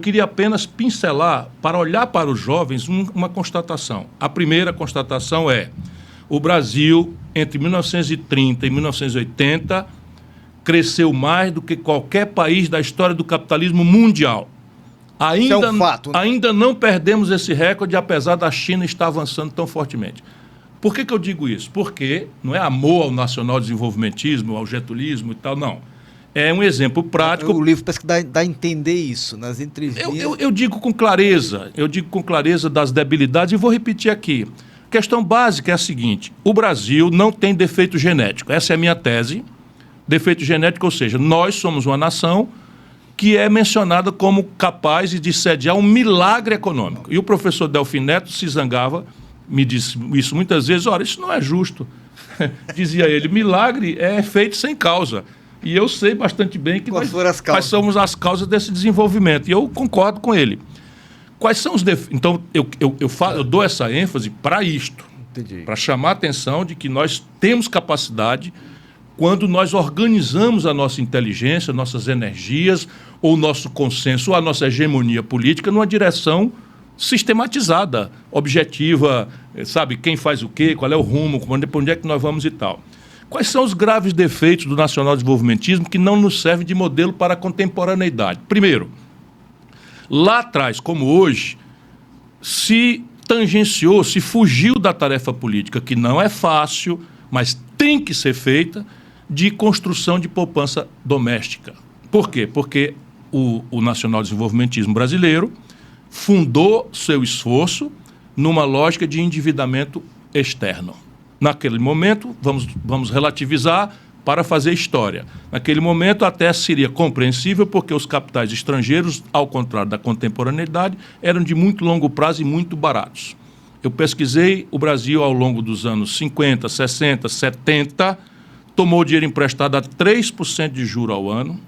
queria apenas pincelar, para olhar para os jovens, uma constatação. A primeira constatação é: o Brasil, entre 1930 e 1980, cresceu mais do que qualquer país da história do capitalismo mundial. Ainda, isso é um fato, né? Ainda não perdemos esse recorde, apesar da China estar avançando tão fortemente. Por que eu digo isso? Porque não é amor ao nacional-desenvolvimentismo, ao getulismo e tal, não. É um exemplo prático. O livro parece que dá a entender isso nas entrevistas. Eu digo com clareza das debilidades e vou repetir aqui. A questão básica é a seguinte: o Brasil não tem defeito genético. Essa é a minha tese. Defeito genético, ou seja, nós somos uma nação que é mencionada como capaz de sediar um milagre econômico. E o professor Delfim Neto se zangava, me disse isso muitas vezes: olha, isso não é justo. Dizia ele, milagre é feito sem causa. E eu sei bastante bem que quais somos as causas desse desenvolvimento. E eu concordo com ele. Quais são os defeitos? Então, eu dou essa ênfase para isto, para chamar a atenção de que nós temos capacidade, quando nós organizamos a nossa inteligência, nossas energias, ou nosso consenso, ou a nossa hegemonia política, numa direção sistematizada, objetiva, sabe, quem faz o quê, qual é o rumo, para onde é que nós vamos e tal. Quais são os graves defeitos do nacional-desenvolvimentismo que não nos servem de modelo para a contemporaneidade? Primeiro, lá atrás, como hoje, se tangenciou, se fugiu da tarefa política, que não é fácil, mas tem que ser feita, de construção de poupança doméstica. Por quê? Porque o nacional-desenvolvimentismo brasileiro fundou seu esforço numa lógica de endividamento externo. Naquele momento, vamos relativizar para fazer história. Naquele momento até seria compreensível, porque os capitais estrangeiros, ao contrário da contemporaneidade, eram de muito longo prazo e muito baratos. Eu pesquisei o Brasil ao longo dos anos 50, 60, 70, tomou dinheiro emprestado a 3% de juro ao ano,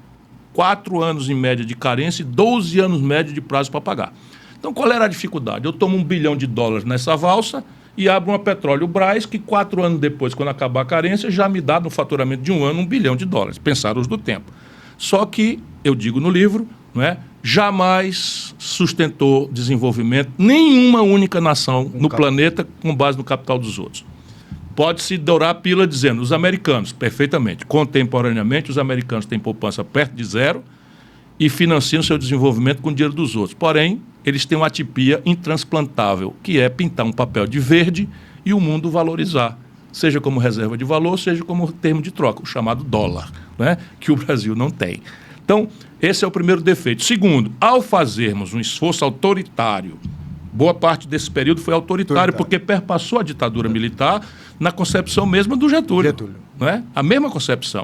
4 anos em média de carência e 12 anos médio de prazo para pagar. Então, qual era a dificuldade? Eu tomo $1 bilhão nessa valsa e abro uma Petróleo Brás, que 4 anos depois, quando acabar a carência, já me dá no faturamento de um ano $1 bilhão. Pensaram os do tempo. Só que, eu digo no livro, não é, jamais sustentou desenvolvimento nenhuma única nação no planeta com base no capital dos outros. Pode-se dourar a pílula dizendo, os americanos, perfeitamente, contemporaneamente, os americanos têm poupança perto de zero e financiam seu desenvolvimento com o dinheiro dos outros. Porém, eles têm uma atipia intransplantável, que é pintar um papel de verde e o mundo valorizar, seja como reserva de valor, seja como termo de troca, o chamado dólar, né, que o Brasil não tem. Então, esse é o primeiro defeito. Segundo, ao fazermos um esforço autoritário, boa parte desse período foi autoritário, porque perpassou a ditadura militar na concepção mesma do Getúlio. Não é? A mesma concepção.